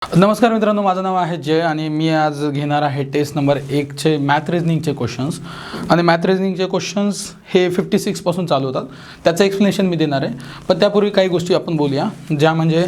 नमस्कार मित्रांनो, माझं नाव आहे जय आणि मी आज घेणार आहे टेस्ट नंबर 1चे मॅथ रिजनिंगचे क्वेश्चन्स. आणि मॅथ रिजनिंगचे क्वेश्चन्स हे 56 पासून चालू होतात. त्याचं एक्सप्लेनेशन मी देणार आहे. पण त्यापूर्वी काही गोष्टी आपण बोलूया, ज्या म्हणजे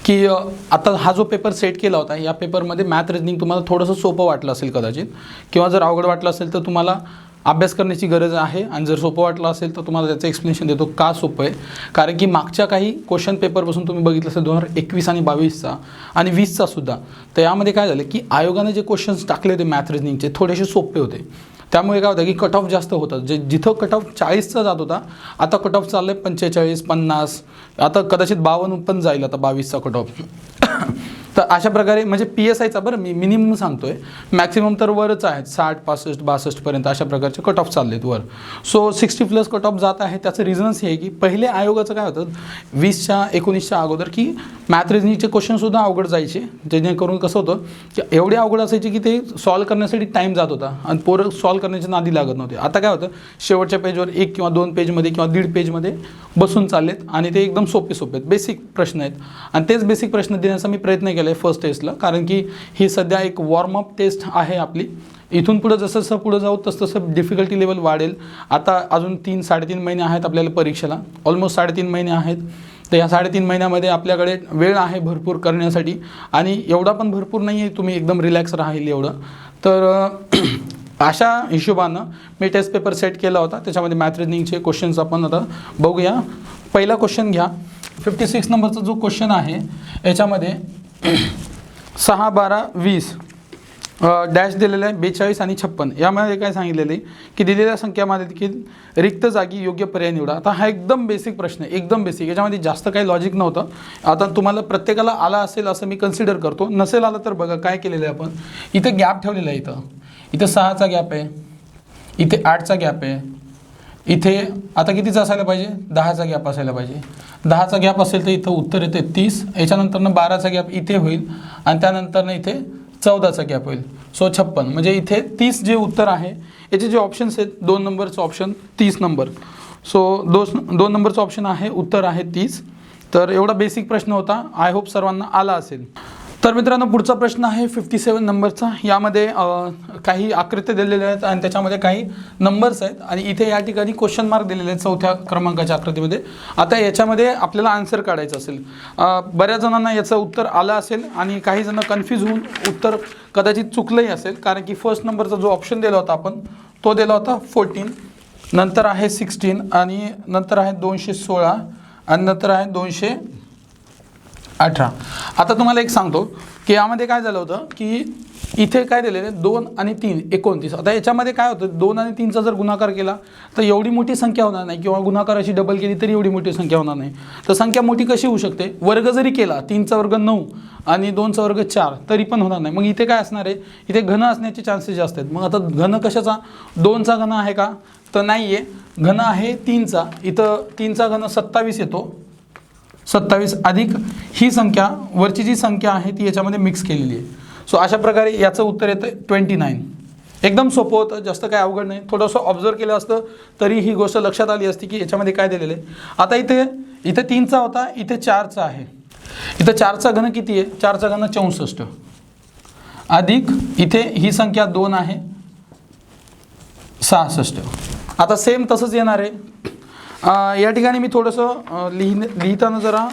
की आता हा जो पेपर सेट केला होता, या पेपरमध्ये मॅथ रिजनिंग तुम्हाला थोडंसं सोपं वाटलं असेल कदाचित, किंवा जर अवघड वाटलं असेल तर तुम्हाला अभ्यास करण्याची गरज आहे. आणि जर सोपं वाटलं असेल तर तुम्हाला त्याचं एक्सप्लेनेशन देतो का सोपं आहे. कारण की मागच्या काही क्वेश्चन पेपरपासून तुम्ही बघितलं असेल 2021 आणि 22चा आणि 20चा सुद्धा, तर यामध्ये काय झालं की आयोगाने जे क्वेश्चन्स टाकले होते मॅथ रिजनिंगचे थोडेसे सोपे होते. त्यामुळे काय होतं की कट ऑफ जास्त होतात. जिथं कट ऑफ 40चा जात होता, आता कट ऑफ चाललं आहे 45, 50, आता कदाचित 52 पण जाईल आता 22चा कट ऑफ. तर अशा प्रकारे म्हणजे PSIचा बरं मी मिनिमम सांगतो आहे, मॅक्सिमम तर वरच आहेत 60, 65, 62पर्यंत अशा प्रकारचे कट ऑफ चालले आहेत वर. सो 60+ कट ऑफ जात आहे. त्याचं रिझनच हे आहे की पहिले आयोगाचं काय होतं 20च्या 19च्या अगोदर की मॅथ रिजनिंगचे क्वेश्चनसुद्धा अवघड जायचे, जेणेकरून कसं होतं की एवढे अवघड असायचे की ते सॉल्व करण्यासाठी टाईम जात होता आणि पोरं सॉल्व करण्याच्या नादी लागत नव्हते. आता काय होतं शेवटच्या पेजवर 1 किंवा 2 पेजमध्ये किंवा 1.5 पेजमध्ये बसून चाललेत आणि ते एकदम सोपे सोपे आहेत, बेसिक प्रश्न आहेत. आणि तेच बेसिक प्रश्न देण्याचा मी प्रयत्न केला आहे फर्स्ट टेस्टला, कारण की ही सध्या एक वॉर्मअप टेस्ट आहे आपली. इथून पुढं जसं जसं पुढं जाऊ तसं डिफिकल्टी लेवल वाढेल. आता अजून 3-3.5 महिने आहेत आपल्याला परीक्षेला, ऑलमोस्ट 3.5 महिने आहेत. तर या 3.5 महिन्यामध्ये आपल्याकडे वेळ आहे भरपूर करण्यासाठी, आणि एवढा पण भरपूर नाही आहे तुम्ही एकदम रिलॅक्स राहील एवढं. तर अशा हिशोबानं मी टेस्ट पेपर सेट केला होता. त्याच्यामध्ये मॅथ रिजनिंगचे क्वेश्चन्स आपण आता बघूया. पहिला क्वेश्चन घ्या. 56 नंबरचा जो क्वेश्चन आहे याच्यामध्ये 6, 12, 20 डॅश दिलेलं आहे, 42 आणि 56. यामध्ये काय सांगितलेलं आहे की दिलेल्या संख्यामध्ये देखील रिक्त जागी योग्य पर्याय निवडा. आता हा एकदम बेसिक प्रश्न आहे, एकदम बेसिक. याच्यामध्ये जास्त काही लॉजिक नव्हतं. आता तुम्हाला प्रत्येकाला आला असेल असं मी कन्सिडर करतो. नसेल आलं तर बघा काय केलेलं आहे आपण. इथे गॅप ठेवलेला आहे. इथं 6चा गॅप आहे, इथे 8चा गॅप आहे, इथे आता कितीचा असायला पाहिजे 10चा गॅप असायला पाहिजे. 10चा गॅप असेल तर इथं उत्तर येते 30. याच्यानंतरनं 12चा गॅप इथे होईल आणि त्यानंतरनं इथे 14चा गॅप होईल. सो 56. म्हणजे इथे 30 जे उत्तर आहे याचे जे ऑप्शन्स आहेत 2 नंबरचं ऑप्शन 30 नंबर. सो 2 नंबरचं ऑप्शन आहे, उत्तर आहे 30. तर एवढा बेसिक प्रश्न होता. आय होप सर्वांना आला असेल. तर मित्रांनो पुढचा प्रश्न आहे 57 नंबरचा. यामध्ये काही आकृत्या दिलेल्या आहेत आणि त्याच्यामध्ये काही नंबर्स आहेत आणि इथे या ठिकाणी क्वेश्चन मार्क दिलेले आहेत 4थ्या क्रमांकाच्या आकृतीमध्ये. आता याच्यामध्ये आपल्याला आन्सर काढायचं असेल. बऱ्याच जणांना याचं उत्तर आलं असेल आणि काही जण कन्फ्यूज होऊन उत्तर कदाचित चुकलंही असेल, कारण की फर्स्ट नंबरचा जो ऑप्शन दिला होता आपण तो दिला होता 14, नंतर आहे 16 आणि नंतर आहे 216 आणि नंतर आहे 218. आता तुम्हाला एक सांगतो की यामध्ये काय झालं होतं की इथे काय दिलेलं आहे 2 आणि 3 29. आता याच्यामध्ये काय होतं 2 आणि 3चा जर गुणाकार केला तर एवढी मोठी संख्या होणार नाही, किंवा गुणाकाराची डबल केली तरी एवढी मोठी संख्या होणार नाही. तर संख्या मोठी कशी होऊ शकते, वर्ग जरी केला 3चा वर्ग 9 आणि 2चा वर्ग 4 तरी पण होणार नाही. मग इथे काय असणार आहे, इथे घन असण्याचे चान्सेस जास्त आहेत. मग आता घन कशाचा, 2चा घन आहे का, तर नाही आहे. घन आहे 3चा. इथं 3चा घन 27 येतो. 27 अधिक ही संख्या वरची जी संख्या आहे ती याच्यामध्ये मिक्स केलेली आहे. सो अशा प्रकारे याचं उत्तर येतं 29. एकदम सोपं होतं, जास्त काय अवघड नाही. थोडंसं ऑब्झर्व केलं असतं तरी ही गोष्ट लक्षात आली असती की याच्यामध्ये काय दिलेलं आहे. आता इथे 3चा होता, इथे 4चा आहे. इथं 4चा घन किती आहे, 4चा घन 64 अधिक इथे ही संख्या 2 आहे 66. आता सेम तसंच येणार आहे. या ठिकाणी मी थोडंसं लिहिताना जरा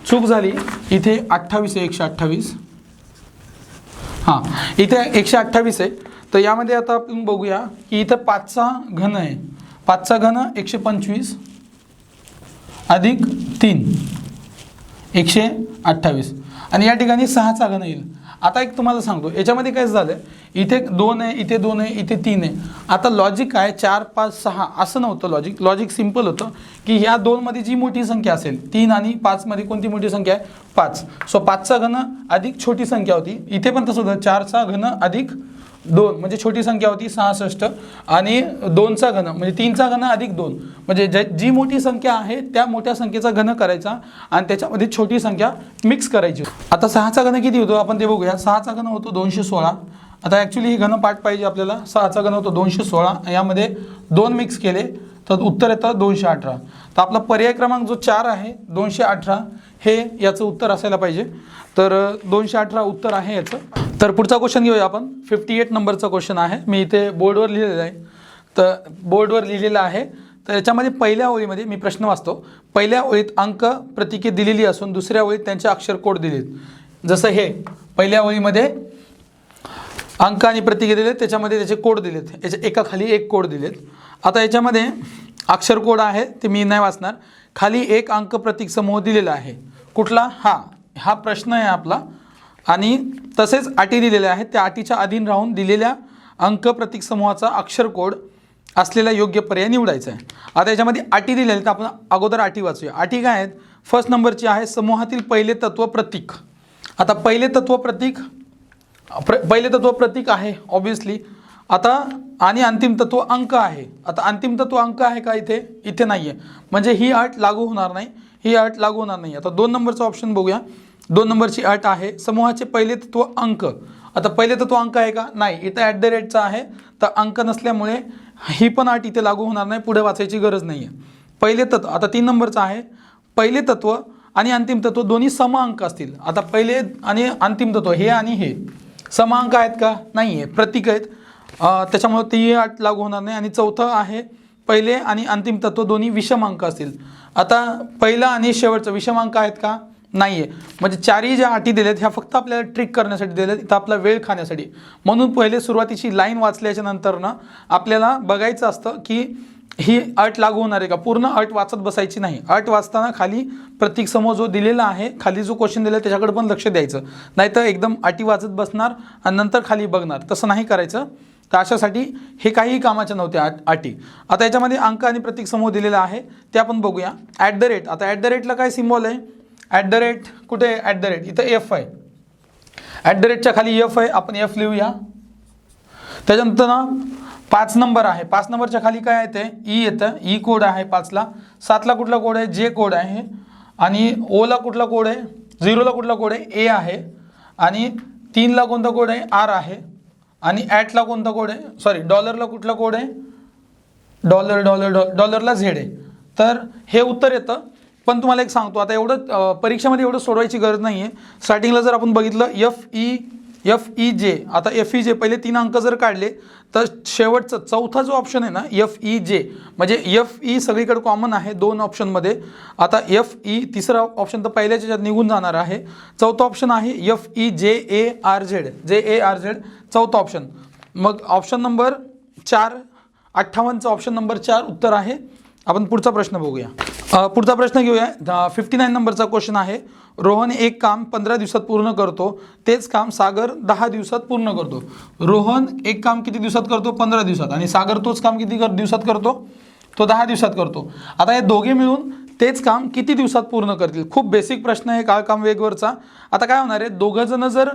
चूक झाली. इथे 28 आहे, 128. हां, इथे 128 आहे. तर यामध्ये आता आपण बघूया की इथं 5चा घन आहे. 5चा घन 125 अधिक 3 128 आणि या ठिकाणी 6चा घन येईल. आता एक तुम्हाला सांगतो याच्यामध्ये काय झालं, इथे 2 आहे, इथे 2 आहे, इथे 3 आहे. आता लॉजिक काय 4, 5, 6 असं नव्हतं. लॉजिक सिम्पल होतं की ह्या 2 मध्ये जी मोठी संख्या असेल, 3 आणि 5 मध्ये कोणती मोठी संख्या आहे 5. सो 5चा घन अधिक छोटी संख्या होती. इथे पण तसं होतं, 4चा घन अधिक 2 म्हणजे छोटी संख्या होती 66 आणि 2चा घन म्हणजे 3चा घन अधिक 2 म्हणजे जी मोठी संख्या आहे त्या मोठ्या संख्येचा घन करायचा आणि त्याच्यामध्ये छोटी संख्या मिक्स करायची. आता 6चा घन किती होतो आपण ते बघूया. 6चा घन होतो 216. आता ॲक्च्युली ही घन पाठ पाहिजे आपल्याला. 6चा घन होतो 216. यामध्ये 2 मिक्स केले तर उत्तर येतं 218. तर आपला पर्याय क्रमांक जो 4 आहे 218 हे याचं उत्तर असायला पाहिजे. तर 218 उत्तर आहे याचं. तर पुढचा क्वेश्चन घेऊया आपण. 58 नंबरचा क्वेश्चन आहे. मी इथे बोर्डवर लिहिलेलं आहे. तर बोर्डवर लिहिलेलं आहे. तर याच्यामध्ये पहिल्या ओळीमध्ये मी प्रश्न वाचतो. पहिल्या ओळीत अंक प्रतीके दिलेली असून दुसऱ्या ओळीत त्यांचे अक्षर कोड दिलेत. जसं हे पहिल्या ओळीमध्ये अंक आणि प्रतीके दिलेत, त्याच्यामध्ये त्याचे कोड दिलेत, याच्या एका खाली एक कोड दिलेत. आता याच्यामध्ये अक्षर कोड आहे ते मी नाही वाचणार. खाली एक अंक प्रतीक समूह दिलेला आहे. कुठला? हा प्रश्न आहे आपला. आणि तसेच अटी दिलेल्या आहेत. त्या अटीच्या अधीन राहून दिलेल्या अंक प्रतीक समूहाचा अक्षर कोड असलेला योग्य पर्याय निवडायचा आहे. आता याच्यामध्ये अटी दिलेल्या आहेत. आपण अगोदर अटी वाचूया. अटी काय आहेत? फर्स्ट नंबरची आहे समूहातील पहिले तत्व प्रतीक. आता पहिले तत्व प्रतीक आहे ऑब्विसली. आता आणि अंतिम तत्व अंक आहे. आता अंतिम तत्व अंक आहे का? इथे नाही आहे, म्हणजे ही अट लागू होणार नाही. ही अट लागू होणार नाही. आता 2 नंबरचा ऑप्शन बघूया. 2 नंबरची अट आहे समूहाचे पहिले तत्व अंक. आता पहिले तत्व अंक आहे का? नाही. इथं ॲट द रेटचा आहे, तर अंक नसल्यामुळे ही पण अट इथे लागू होणार नाही. पुढे वाचायची गरज नाही आहे. पहिले तत्व. आता 3 नंबरचा आहे पहिले तत्व आणि अंतिम तत्व दोन्ही सम अंक असतील. आता पहिले आणि अंतिम तत्व हे आणि हे सम अंक आहेत का? नाही आहे, प्रतीक आहेत. त्याच्यामुळे ती अट लागू होणार नाही. आणि चौथं आहे पहिले आणि अंतिम तत्व दोन्ही विषम अंक असतील. आता पहिला आणि शेवटचं विषम अंक आहेत का? नाही आहे. म्हणजे चारही ज्या अटी दिल्यात ह्या फक्त आपल्याला ट्रिक करण्यासाठी दिल्यात, इथं आपला वेळ खाण्यासाठी. म्हणून पहिले सुरुवातीची लाईन वाचल्याच्या नंतर ना आपल्याला बघायचं असतं की ही अट लागू होणार आहे का. पूर्ण अट वाचत बसायची नाही. अट वाचताना खाली प्रतीक समूह जो दिलेला आहे, खाली जो क्वेश्चन दिला त्याच्याकडे पण लक्ष द्यायचं. नाहीतर एकदम अटी वाचत बसणार आणि नंतर खाली बघणार, तसं नाही करायचं. तर अशासाठी हे काहीही कामाच्या नव्हत्या अटी. आता याच्यामध्ये अंक आणि प्रतीक समूह दिलेला आहे ते आपण बघूया. At the rate. आता ॲट द रेटला काय सिम्बॉल आहे? ॲट द रेट कुठे? ॲट द रेट इथं एफ आहे. ॲट द रेटच्या खाली एफ आहे, आपण एफ लिहूया. त्याच्यानंतर ना 5 नंबर आहे. 5 नंबरच्या खाली काय येते? ई येतं. ई कोड आहे 5ला. 7ला कुठला कोड आहे? जे कोड आहे. आणि ओला कुठला कोड आहे? 0ला कुठला कोड आहे? ए आहे. आणि 3ला कोणता कोड आहे? आर आहे. आणि ॲटला कोणता कोड आहे? सॉरी, डॉलरला कुठला कोड आहे? डॉलरला झेड आहे. तर हे उत्तर येतं. पण तुम्हाला एक सांगतो, आता एवढं परीक्षेमध्ये एवढं सोडवायची गरज नाही आहे. स्टार्टिंगला जर आपण बघितलं एफ ई जे. आता एफ ई जे पहिले 3 अंक जर काढले तर शेवटचं चौथा जो ऑप्शन आहे ना एफ ई जे, म्हणजे एफ ई सगळीकडे कॉमन आहे 2 ऑप्शनमध्ये. आता एफ ई तिसरा ऑप्शन तर पहिल्याच्या ज्यात निघून जाणार आहे. चौथा ऑप्शन आहे एफ ई जे ए आर झेड. चौथा ऑप्शन. मग ऑप्शन नंबर 4 58चा ऑप्शन नंबर 4 उत्तर आहे. आपण पुढचा प्रश्न बघूया. पुढचा प्रश्न घेऊया. 59 नंबरचा क्वेश्चन आहे. रोहन एक काम 15 दिवसात पूर्ण करतो, तेच काम सागर 10 दिवसात पूर्ण करतो. रोहन एक काम किती दिवसात करतो? 15 दिवसात. आणि सागर तोच काम किती दिवसात करतो? तो 10 दिवसात करतो. आता हे दोघे मिळून तेच काम किती दिवसात पूर्ण करतील? खूप बेसिक प्रश्न आहे काळ काम वेगवरचा. आता काय होणार आहे, दोघं जण जर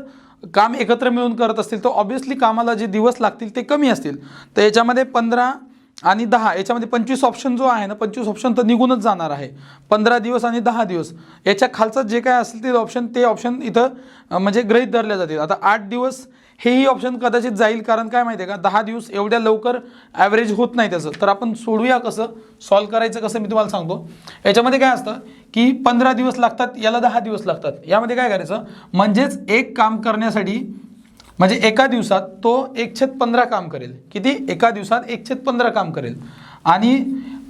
काम एकत्र मिळून करत असतील तर ऑब्व्हियसली कामाला जे दिवस लागतील ते कमी असतील. तर याच्यामध्ये 15 आणि 10 याच्यामध्ये 25 ऑप्शन जो आहे ना, 25 ऑप्शन तर निघूनच जाणार आहे. 15 दिवस आणि 10 दिवस याच्या खालचं जे काय असेल ते ऑप्शन इथं म्हणजे गृहीत धरले जातील. आता 8 दिवस हेही ऑप्शन कदाचित जाईल, कारण काय माहिती आहे का, 10 दिवस एवढ्या लवकर ॲव्हरेज होत नाही त्याचं. तर आपण सोडूया कसं, सॉल्व करायचं कसं मी तुम्हाला सांगतो. याच्यामध्ये काय असतं की 15 दिवस लागतात, याला 10 दिवस लागतात. यामध्ये काय करायचं, म्हणजेच एक काम करण्यासाठी म्हणजे एका दिवसात तो 1/15 काम करेल. किती? एका दिवसात 1/15 काम करेल. आणि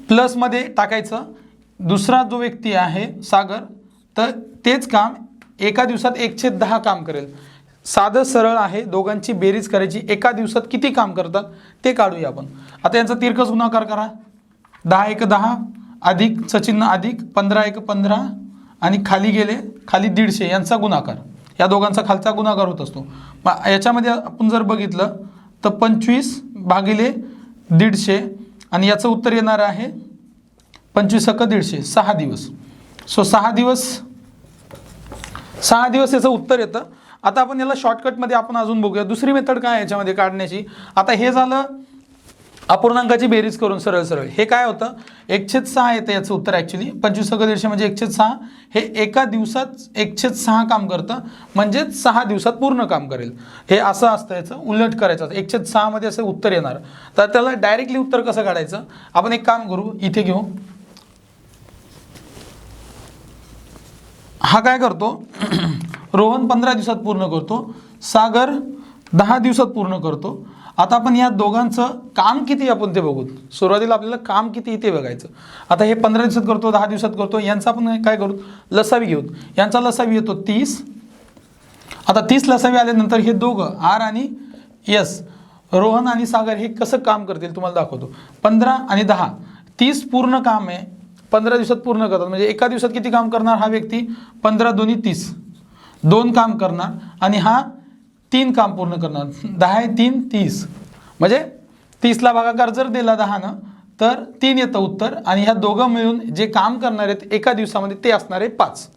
प्लसमध्ये टाकायचं दुसरा जो व्यक्ती आहे सागर, तर तेच काम एका दिवसात 1/10 काम करेल. साधं सरळ आहे. दोघांची बेरीज करायची. एका दिवसात किती काम करतात ते काढूया आपण. आता यांचा तिरकस गुणाकार करा. 10 × 10 अधिक सचिन अधिक 15 × 15 आणि खाली गेले खाली 150 यांचा गुणाकार. या दोघांचा खालचा गुणाकार होत असतो. मग याच्यामध्ये आपण जर बघितलं तर 25/150 आणि याचं उत्तर येणार आहे 25 × 150 6 दिवस. सो 6 दिवस याचं उत्तर येतं. आता आपण याला शॉर्टकटमध्ये आपण अजून बघूया दुसरी मेथड काय याच्यामध्ये काढण्याची. आता हे झालं अपूर्णांकाची बेरीज करून सरळ सरळ हे काय होतं, 1/6 येतं याचं उत्तर ॲक्च्युली. 25 म्हणजे 1/6 हे एका दिवसात 1/6 काम करतं, म्हणजेच 6 दिवसात पूर्ण काम करेल. हे असं असतं, याचं उलट करायचं असतं. 1/6 मध्ये असं उत्तर येणार. तर त्याला डायरेक्टली उत्तर कसं काढायचं, आपण एक काम करू, इथे घेऊ. हा काय करतो रोहन 15 दिवसात पूर्ण करतो, सागर 10 दिवसात पूर्ण करतो. आता आपण या दोघांचं काम किती आपण ते बघू. सुरुवातीला आपल्याला काम किती ते बघायचं. आता हे 15 दिवसात करतो, 10 दिवसात करतो, यांचा आपण काय करू, लसावी घेऊ. यांचा लसावी येतो 30. आता 30 लसावी आल्यानंतर हे दोघं आर आणि यस, रोहन आणि सागर हे कसं काम करतील तुम्हाला दाखवतो. 15 आणि 10 30 पूर्ण काम आहे, 15 दिवसात पूर्ण करतात. म्हणजे एका दिवसात किती काम करणार हा व्यक्ती, 15 दोन्ही 30, 2 काम करणार आणि हा 3 काम पूर्ण करणार. 10 3 30, म्हणजे 30ला भागाकार जर दिला 10नं तर 3 येतं उत्तर. आणि ह्या दोघं मिळून जे काम करणार आहेत एका दिवसामध्ये ते असणार आहे 5.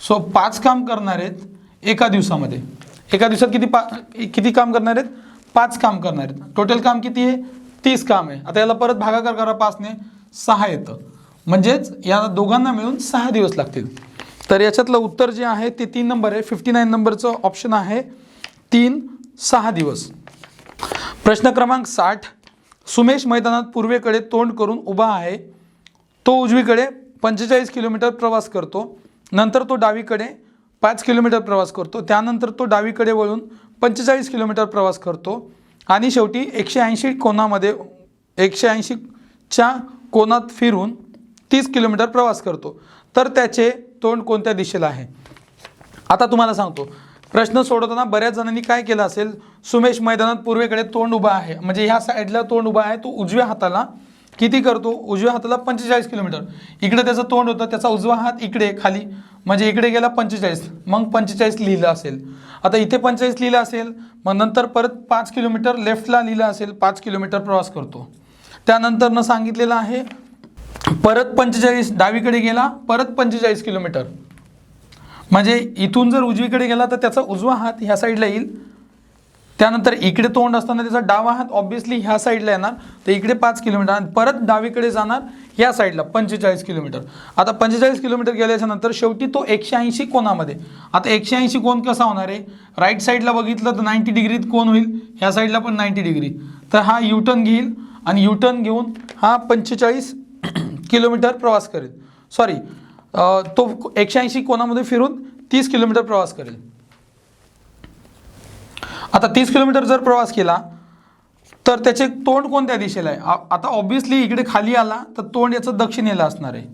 सो 5 काम करणार आहेत एका दिवसामध्ये. एका दिवसात किती काम करणार आहेत, 5 काम करणार आहेत. टोटल काम किती आहे, 30 काम आहे. आता याला परत भागाकार करा 5ने, 6 येतं. म्हणजेच या दोघांना मिळून 6 दिवस लागतील. तर याच्यातलं उत्तर जे आहे ते 3 नंबर आहे. 59 नंबरचं ऑप्शन आहे 3-6 दिवस. प्रश्न क्रमांक 60. सुमेश मैदानात पूर्वेकडे तोंड करून उभा आहे. तो उजवीकडे 45 किलोमीटर प्रवास करतो. नंतर तो डावीकडे 5 किलोमीटर प्रवास करतो. त्यानंतर तो डावीकडे वळून 45 किलोमीटर प्रवास करतो आणि शेवटी 180 कोनामध्ये 180च्या कोनात फिरून 30 किलोमीटर प्रवास करतो. तर त्याचे तोंड कोणत्या दिशेला आहे. आता तुम्हाला सांगतो, प्रश्न सोडवताना बऱ्याच जणांनी काय केलं असेल, सुमेश मैदानात पूर्वेकडे तोंड उभा आहे, म्हणजे ह्या साईडला तोंड उभा आहे. तो उजव्या हाताला किती करतो, उजव्या हाताला 45 किलोमीटर. इकडे त्याचं तोंड होतं, त्याचा उजवा हात इकडे खाली, म्हणजे इकडे गेला 45, मग 45 लिहिलं असेल. आता इथे 45 लिहिलं असेल, मग नंतर परत 5 किलोमीटर लेफ्टला लिहिलं असेल, 5 किलोमीटर प्रवास करतो. त्यानंतर न सांगितलेलं आहे परत 45 डावीकडे गेला, परत 45 किलोमीटर. म्हणजे इथून जर उजवीकडे गेला तर त्याचा उजवा हात ह्या साईडला येईल. त्यानंतर इकडे तोंड असताना त्याचा डावा हात ऑब्व्हियसली ह्या साईडला येणार, तर इकडे 5 किलोमीटर आणि परत डावीकडे जाणार ह्या साईडला 45 किलोमीटर. आता 45 किलोमीटर गेल्याच्या नंतर शेवटी तो 180 कोनामध्ये. आता 180 कोन कसा होणार आहे, राईट साईडला बघितलं तर 90 डिग्रीत कोन होईल, ह्या साईडला पण 90 डिग्री. तर हा युटर्न घेईल आणि युटर्न घेऊन हा 45 किलोमीटर प्रवास करेल. सॉरी, तो 180 कोनामध्ये फिरून 30 किलोमीटर प्रवास करेल. आता 30 किलोमीटर जर प्रवास केला तर त्याचे तोंड कोणत्या दिशेला आहे. आता ऑब्व्हियसली इकडे खाली आला तर तोंड याचं दक्षिणेला असणार आहे.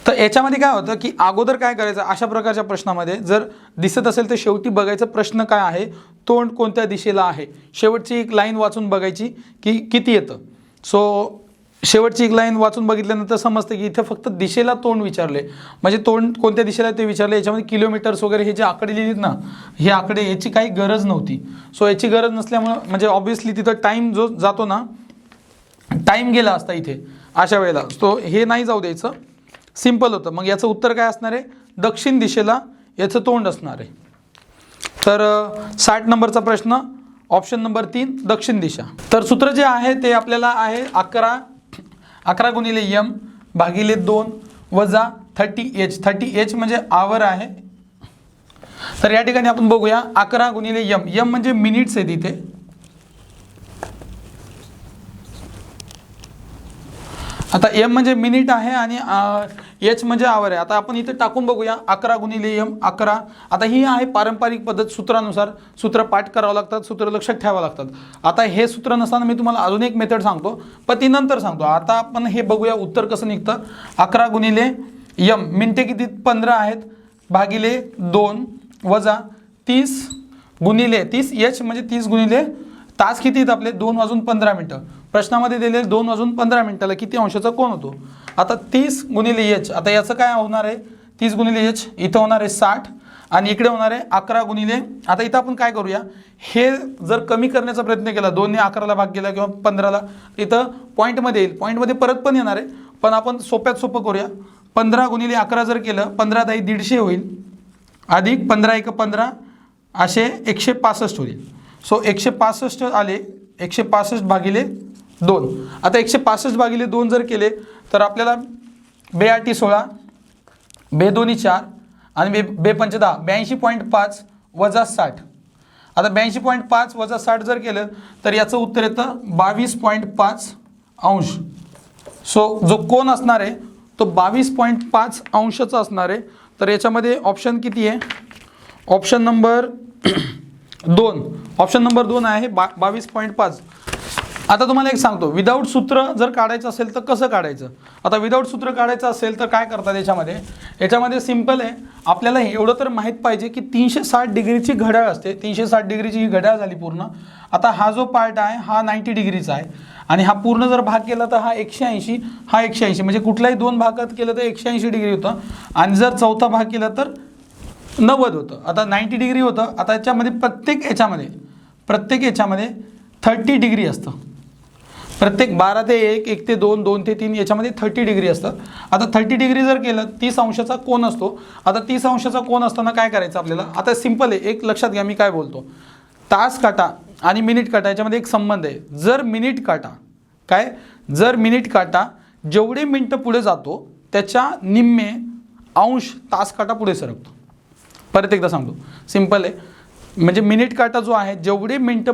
तर याच्यामध्ये काय होतं की अगोदर काय करायचं, अशा प्रकारच्या प्रश्नामध्ये जर दिसत असेल तर शेवटी बघायचं प्रश्न काय आहे, तोंड कोणत्या दिशेला आहे. शेवटची एक लाईन वाचून बघायची की किती येतं. सो शेवटची एक लाईन वाचून बघितल्यानंतर समजतं की इथे फक्त दिशेला तोंड विचारले, म्हणजे तोंड कोणत्या दिशेला ते विचारले. याच्यामध्ये किलोमीटर्स वगैरे हे जे आकडे लिहिलेत ना, हे आकडे याची काही गरज नव्हती. सो याची गरज नसल्यामुळं म्हणजे ऑब्व्हियसली तिथं टाईम जो जातो ना, टाईम गेला असता इथे अशा वेळेला. सो हे नाही जाऊ द्यायचं, सिम्पल होतं. मग याचं उत्तर काय असणार आहे, दक्षिण दिशेला याचं तोंड असणार आहे. तर 60 नंबरचा प्रश्न ऑप्शन नंबर 3 दक्षिण दिशा. तर सूत्र जे आहे ते आपल्याला आहे 11 गुणिले m भागिले 2 वजा 30h. 30h म्हणजे आवर आहे. तर या ठिकाणी आपण बघूया 11 गुणिले m म्हणजे मिनिट्स आहेत इथे. आता m म्हणजे मिनिट आहे आणि h म्हणजे आवर आहे. आता आपण इथे टाकून बघूया 11 गुणिले m 11. आता ही आहे पारंपरिक पद्धत, सूत्रानुसार सूत्र पाठ करावं लागतात, सूत्र लक्षात ठेवावं लागतात. आता हे सूत्र नसताना मी तुम्हाला अजून एक मेथड सांगतो, पण ती नंतर सांगतो. आता आपण हे बघूया उत्तर कसं निघतं. 11 गुणिले m मिनिटे किती 15 आहेत भागिले 2 वजा 30 गुणिले 30 h म्हणजे 30 गुणिले तास किती आहेत आपले 2 वाजून 15 मिनटं. प्रश्नामध्ये दिलेले 2 वाजून 15 मिनिटाला किती अंशाचा कोन होतो. आता 30 गुणिले h, आता याचं काय होणार आहे, 30 गुणिले h इथं होणार आहे 60 आणि इकडे होणार आहे 11 गुणिले. आता इथं आपण काय करूया, हे जर कमी करण्याचा प्रयत्न केला, 2ने 11ला भाग केला किंवा 15ला, इथं पॉईंटमध्ये येईल, पॉईंटमध्ये परत पण येणार आहे. पण आपण सोप्यात सोपं करूया. 15 गुणिले 11 जर केलं, 15 × 150 होईल, अधिक 15 × 1 15 असे 165 होईल. सो 165 आले, 165 भागिले 2. आता 165 भागिले 2 जर केले तर आपल्याला 2 16, 2 4 आणि 2 5 10, 82.5 वजा 60. आता 82.5 वजा 60 जर केलं तर याचं उत्तर येतं 22.5 अंश. सो जो कोन असणार आहे तो 22.5 अंशाचा असणार आहे. तर याच्यामध्ये ऑप्शन किती आहे? Option number 2. ऑप्शन नंबर 2 आहे 22.5. आता तुम्हाला एक सांगतो, विदाऊट सूत्र जर काढायचं असेल तर कसं काढायचं. आता विदाऊट सूत्र काढायचं असेल तर काय करतात याच्यामध्ये सिम्पल आहे. आपल्याला एवढं तर माहीत पाहिजे की 360 डिग्रीची घड्याळ असते. 360 डिग्रीची ही घड्याळ झाली पूर्ण. आता हा जो पार्ट आहे हा 90 डिग्रीचा आहे आणि हा पूर्ण जर भाग केला तर हा 180, हा 180, म्हणजे कुठल्याही 2 भागात केलं तर 180 डिग्री होतं आणि जर चौथा भाग केला तर 90 होतं. आता 90 डिग्री होतं. आता याच्यामध्ये प्रत्येक याच्यामध्ये 30 डिग्री असतं. प्रत्येक 12 ते 1, 1 ते 2, 2 ते 3 याच्यामध्ये 30 डिग्री असतं. आता 30 डिग्री जर केलं 30 अंशाचा कोन असतो. आता 30 अंशाचा कोन असताना काय करायचं आपल्याला? आता सिंपल आहे, एक लक्षात घ्या मी काय बोलतो. तास काटा आणि मिनिट काटा याच्यामध्ये एक संबंध आहे. जर मिनिट काटा जेवढे मिनटं पुढे जातो त्याच्या निम्मे अंश तास काटा पुढे सरकतो. परत एकदा सांगतो, सिंपल आहे. म्हणजे मिनिट काटा जो आहे जेवढे मिनिट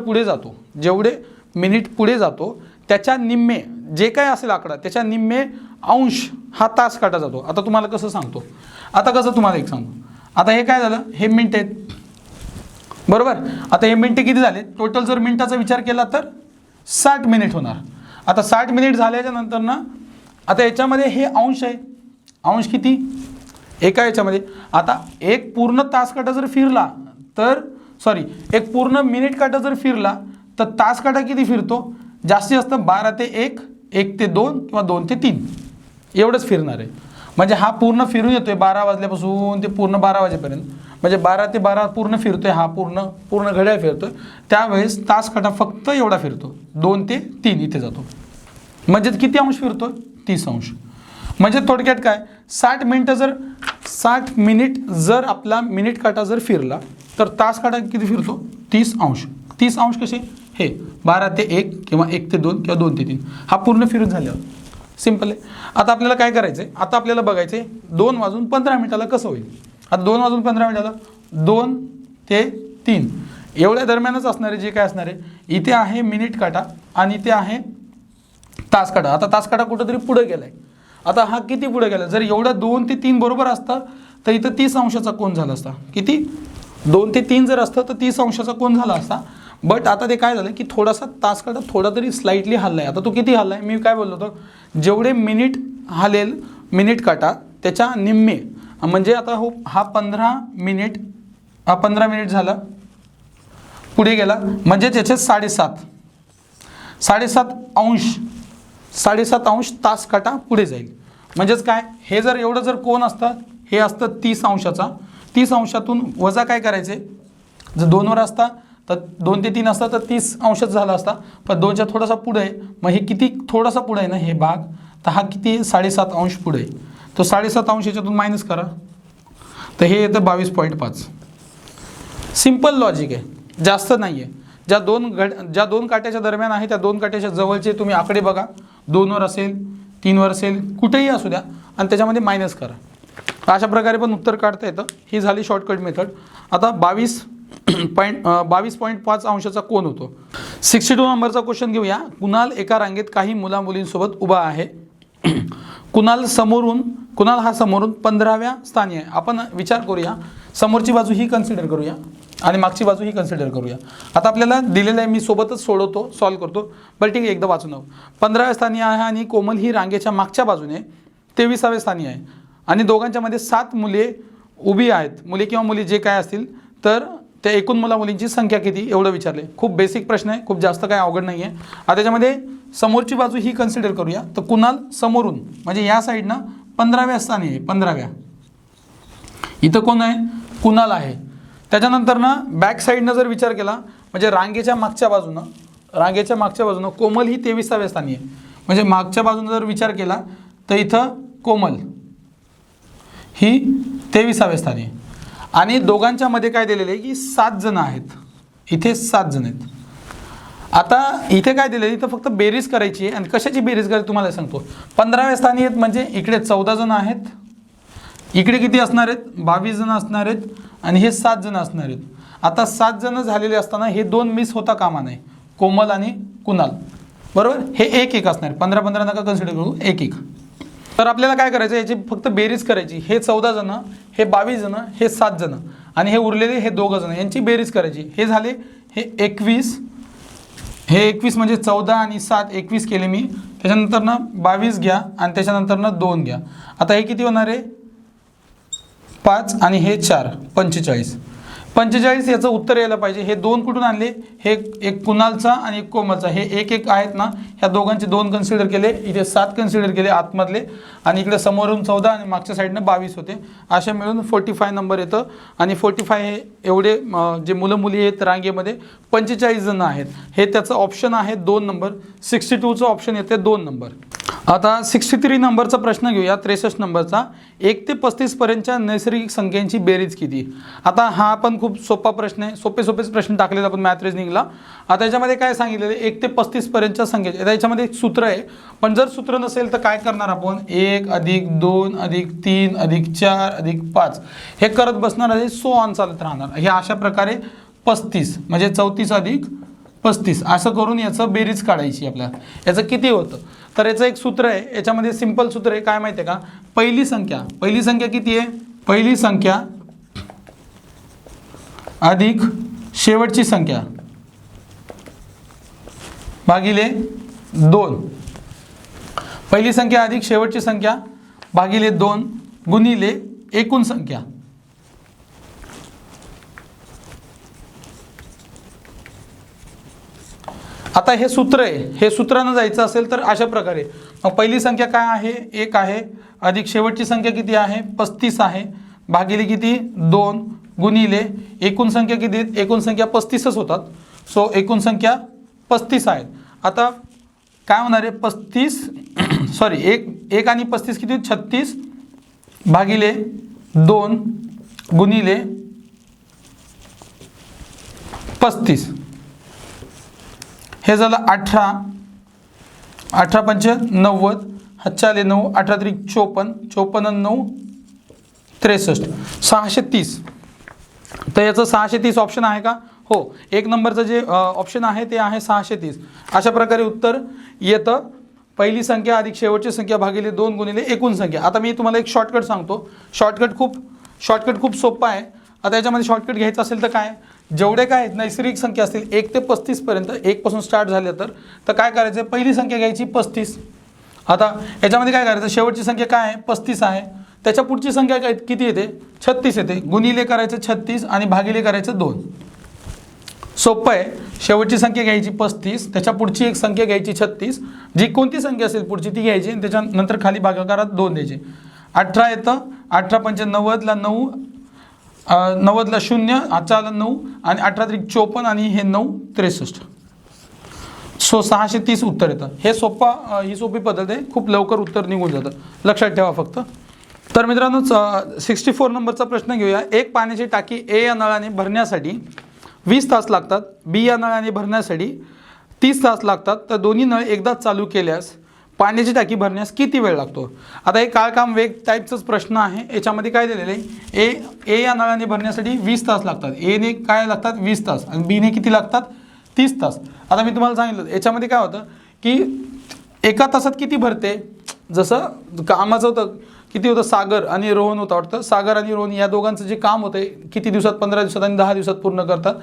पुढे जातो त्याच्या निम्मे जे काय असेल आकडा त्याच्या निम्मे अंश हा तास काटा जातो. आता तुम्हाला कसं सांगतो, आता कसं तुम्हाला एक सांगतो. आता हे काय झालं, हे मिनिट आहेत बरोबर. आता हे मिनिटे किती झाले टोटल? जर मिनिटाचा विचार केला तर 60 मिनिट होणार. आता 60 मिनिट झाल्याच्या नंतर ना आता याच्यामध्ये हे अंश आहे. अंश किती? एका याच्यामध्ये. आता एक पूर्ण तास काटा जर फिरला तर एक पूर्ण मिनिट काटा जर फिरला तर तास काटा किती फिरतो? जास्तीत जास्त 12 ते 1, 1 ते 2 किंवा 2 ते 3 एवढंच फिरणार आहे. म्हणजे हा पूर्ण फिरून येतोय 12 वाजल्यापासून ते पूर्ण 12 वाजेपर्यंत. म्हणजे 12 ते 12 पूर्ण फिरतोय, हा पूर्ण घड्याळ फिरतोय. त्यावेळेस तास काटा फक्त एवढा फिरतो, 2 ते 3 इथे जातो. म्हणजे किती अंश फिरतोय? 30 अंश. म्हणजे थोडक्यात काय, 60 मिनिट जर आपला मिनिट काटा जर फिरला तर तास काटा किती फिरतो? 30 अंश. 30 अंश कसे? हे 12 ते 1 किंवा 1 ते 2 किंवा 2 ते 3 हा पूर्ण फिरून झाल्यावर. सिंपल आहे. आता आपल्याला काय करायचं आहे, आता आपल्याला बघायचं आहे 2 वाजून 15 मिनिटाला कसं होईल. आता 2 वाजून 15 मिनिटाला 2 ते 3 एवढ्या दरम्यानच असणार आहे. जे काय असणार आहे इथे आहे मिनिट काटा आणि इथे आहे तास काटा. आता तास काटा कुठंतरी पुढे गेलाय. आता हा किती पुढे गेला? जर एवढा 2 ते 3 बरोबर असता तर इथं 30 अंशाचा कोन झाला असता. किती? 2 ते 3 जर असतं तर 30 अंशाचा कोन झाला असता. बट आता ते काय झालं की थोडासा तास काटा थोडा तरी स्लाइटली हल्लाय. आता तो किती हल्लाय? मी काय बोललो होतो, जेवढे मिनिट हलेल मिनिट काटा त्याच्या निम्मे, म्हणजे आता हा 15 मिनिट झाला पुढे गेला, म्हणजे त्याचे 7.5 अंश तास काटा पुढे जाईल. म्हणजेच काय, हे जर एवढं जर कोन असतं, हे असतं 30 अंशाचा. 30 अंशातून वजा काय करायचे, जर 2 वर असता तर 2 ते 3 असता तर 30 अंशच झाला असता. पण 2च्या थोडासा पुढे आहे, मग हे किती थोडासा पुढे आहे ना हे भाग, तर हा किती 7.5 अंश पुढे आहे. तो 7.5 अंश याच्यातून मायनस करा तर हे येतं 22.5. सिंपल लॉजिक आहे, जास्त नाही आहे. ज्या दोन काट्याच्या दरम्यान आहे त्या 2 काट्याच्या जवळचे तुम्ही आकडे बघा, 2 वर असेल, 3 वर असेल, कुठेही असू द्या आणि त्याच्यामध्ये मायनस करा. अशा प्रकारे पण उत्तर काढता येतं. ही झाली शॉर्टकट मेथड. आता 22.5 अंशाचा कोन होतो. 62 नंबरचा क्वेश्चन घेऊया. कुणाल एका रांगेत काही मुला मुलींसोबत उभा आहे. कुणाल हा समोरून 15व्या स्थानी आहे. आपण विचार करूया, समोरची बाजू ही कन्सिडर करूया आणि मागची बाजू ही कन्सिडर करूया. आता आपल्याला दिलेलं आहे, मी सोबतच सोडवतो, सॉल्व करतो. बरं ठीक आहे, एकदा वाचून 15व्या स्थानी आहे आणि कोमल ही रांगेच्या मागच्या बाजूने 23व्या स्थानी आहे आणि दोघांच्या मध्ये 7 मुले उभी आहेत. मुले किंवा मुली जे काय असतील, तर त्या एकूण मुला मुलींची संख्या किती एवढं विचारले. खूप बेसिक प्रश्न आहे, खूप जास्त काय अवघड नाही आहे. आता त्याच्यामध्ये समोरची बाजू ही कन्सिडर करूया. तर कुणाल समोरून म्हणजे या साईडनं 15व्या स्थानी आहे. 15व्या इथं कोण आहे? कुणाल आहे. त्याच्यानंतर ना बॅक साईडनं जर विचार केला म्हणजे रांगेच्या मागच्या बाजूनं कोमल ही 23व्या स्थानी आहे. म्हणजे मागच्या बाजूनं जर विचार केला तर इथं कोमल ही 23व्या स्थानी आहे आणि दोघांच्या मध्ये काय दिलेलं आहे की 7 जण आहेत. इथे 7 जण आहेत. आता इथे काय दिलं, इथं फक्त बेरीज करायची आहे. आणि कशाची बेरीज करायची तुम्हाला सांगतो. 15व्या स्थानी आहेत म्हणजे इकडे 14 जण आहेत, इकडे किती असणार आहेत, 22 जण असणार आहेत, आणि हे 7 जण असणार आहेत. आता 7 जण झालेले असताना हे 2 मिस होता कामा नये, कोमल आणि कुणाल, बरोबर. हे 1-1 असणार, 15-15 नका कन्सिडर करू, 1-1. तर आपल्याला काय करायचं, याची फक्त बेरीज करायची. हे 14 जण, हे 22 जण, हे 7 जण, आणि हे उरलेले हे 2 जण, यांची बेरीज करायची. हे झाले, हे 21, हे 21 म्हणजे 14 आणि 7 21 केले मी. त्याच्यानंतर ना 22 घ्या आणि त्याच्यानंतर ना 2 घ्या. आता हे किती होणार आहे, 5 आणि हे 4, 45. 45 याचं उत्तर यायला पाहिजे. हे 2 कुठून आणले, हे एक कुणालचा आणि एक कोमलचा, हे 1-1 आहेत ना, ह्या दोघांचे 2 कन्सिडर केले, इथे 7 कन्सिडर केले आतमधले, आणि इकडे समोरून 14 आणि मागच्या साईडनं 22 होते. अशा मिळून 45 नंबर येतं. आणि 45 हे एवढे जे मुलं मुली आहेत रांगेमध्ये 45 जण आहेत. हे त्याचं ऑप्शन आहे 2 नंबर. 62चं ऑप्शन येते 2 नंबर. आता 63 नंबरचा प्रश्न घेऊया, 63 नंबरचा. 1 ते 35 पर्यंतच्या नैसर्गिक संख्यांची बेरीज किती. आता हा पण खूप सोपा प्रश्न आहे, सोपेच प्रश्न टाकलेत आपण मॅथ रिजनिंगला. आता याच्यामध्ये काय सांगितलेलं आहे, 1 ते 35 पर्यंतच्या संख्या. आता याच्यामध्ये एक सूत्र आहे, पण जर सूत्र नसेल तर काय करणार आपण, 1 + 2 + 3 + 4 + 5 हे करत बसणार आहे, सो ऑन चालत राहणार. हे अशा प्रकारे 35 म्हणजे 34 + 35 असं करून याचं बेरीज काढायची आपल्याला. याचं किती होतं, तर याचं एक सूत्र आहे, याच्यामध्ये सिंपल सूत्र आहे. काय माहिती आहे का, पहिली संख्या किती आहे, पहिली संख्या अधिक शेवटची संख्या भागिले 2. पहिली संख्या अधिक शेवटची संख्या भागिले 2 गुणिले एकूण संख्या. आता हे सूत्र आहे, हे सूत्रानं जायचं असेल तर अशा प्रकारे. मग पहिली संख्या काय आहे, 1 आहे, अधिक शेवटची संख्या किती आहे, 35 आहे, भागिले किती 2 गुणिले एकूण संख्या किती आहेत, एकूण संख्या 35च होतात. सो एकूण संख्या 35 आहेत. आता काय होणार आहे, 35 सॉरी 1 आणि 35 किती, 36 भागिले 2 गुणिले 35. हे झालं 18, 18 पंच 90, 7 आले 9, 18 त्रिक 54, 54 आणि 9 63, 630. तर याचं 630 ऑप्शन आहे का, हो. 1 नंबरचं जे ऑप्शन आहे ते आहे 630. अशा प्रकारे उत्तर येतं. पहिली संख्या अधिक शेवटची संख्या भागिले 2 गुणिले एकूण संख्या. आता मी तुम्हाला एक शॉर्टकट सांगतो, शॉर्टकट खूप सोपा आहे. आता याच्यामध्ये शॉर्टकट घ्यायचं असेल तर काय, जेवढे काय नैसर्गिक संख्या असतील 1 ते 35 पर्यंत, 1 पासून स्टार्ट झाले तर काय करायचं, पहिली संख्या घ्यायची 35. आता याच्यामध्ये काय करायचं, शेवटची संख्या काय आहे 35 आहे, त्याच्या पुढची संख्या काय किती येते 36 येते, गुणिले करायचं 36 आणि भागिले करायचं 2. सोपं आहे. शेवटची संख्या घ्यायची 35, त्याच्या पुढची एक संख्या घ्यायची 36, जी कोणती संख्या असेल पुढची ती घ्यायची आणि त्याच्यानंतर खाली भागाकारात 2 द्यायचे. 18 येतं, 18 पंच 90ला 9, 90ला 0, 4ला 9 आणि 18 त्रिक 54 आणि हे 9 63. सो 630 उत्तर येतं. हे ही सोपी पद्धत आहे, खूप लवकर उत्तर निघून जातं, लक्षात ठेवा फक्त. तर मित्रांनो 64 नंबरचा प्रश्न घेऊया. एक पाण्याची टाकी ए या नळाने भरण्यासाठी 20 तास लागतात, बी या नळाने भरण्यासाठी 30 तास लागतात. तर दोन्ही नळ एकदाच चालू केल्यास पाण्याची टाकी भरण्यास किती वेळ लागतो. आता हे काळकाम वेग टाईपचाच प्रश्न आहे. याच्यामध्ये काय दिलेलं आहे, ए या नळाने भरण्यासाठी 20 तास लागतात, एने काय लागतात 20 तास आणि बीने किती लागतात 30 तास. आता मी तुम्हाला सांगितलं याच्यामध्ये काय होतं की एका तासात किती भरते, जसं कामाचं होतं किती होतं, सागर आणि रोहन होतं वाटतं. सागर आणि रोहन या दोघांचं जे काम होतं किती दिवसात, 15 दिवसात आणि 10 दिवसात पूर्ण करतात.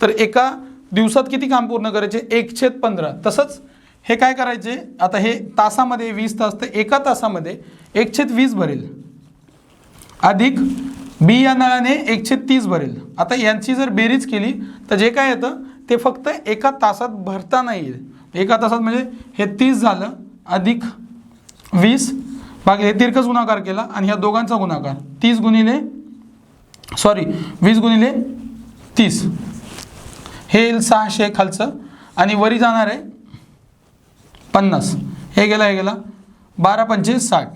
तर एका दिवसात किती काम पूर्ण करायचे, 1/15. तसंच हे काय करायचे, आता हे तासामध्ये 20 तास, तर एका तासामध्ये 1/20 भरेल, अधिक बी या नळाने 1/30 भरेल. आता यांची जर बेरीज केली तर जे काय येतं ते फक्त एका तासात भरता नाही येईल. एका तासात म्हणजे हे 30 झालं, अधिक 20 भागिले तिरकस गुणाकार केला आणि ह्या दोघांचा गुणाकार 20 गुणिले 30, हे येईल 600 खालचं आणि वरी जाणार आहे 50. हे गेला 12 पंचे 60.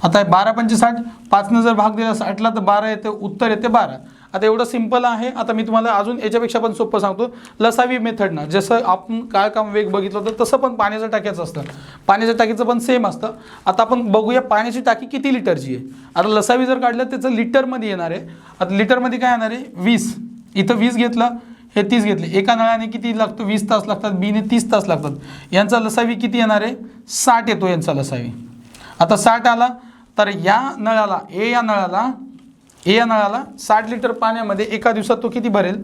आता 12 पंचे 60, 5 जर भाग दिला 60ला तर 12 येते, उत्तर येते 12. आता एवढं सिंपल आहे. आता मी तुम्हाला अजून याच्यापेक्षा पण सोपं सांगतो. लसावी मेथडनं जसं आपण काय काम वेग बघितलं होतं तसं पण पाण्याच्या टाक्याचं असतं. पाण्याच्या टाकीचं पण सेम असतं. आता आपण बघूया पाण्याची टाकी किती लिटरची आहे. आता लसावी जर काढलं त्याचं लिटरमध्ये येणार आहे. आता लिटरमध्ये काय येणार आहे 20. इथं 20 घेतलं, हे 30 घेतले. एका नळाने किती लागतो 20 तास लागतात, बीने 30 तास लागतात. यांचा लसावी किती येणार आहे 60 येतो यांचा लसावी. आता 60 आला तर या नळाला ए या नळाला 60 लिटर पाण्यामध्ये एका दिवसात तो किती भरेल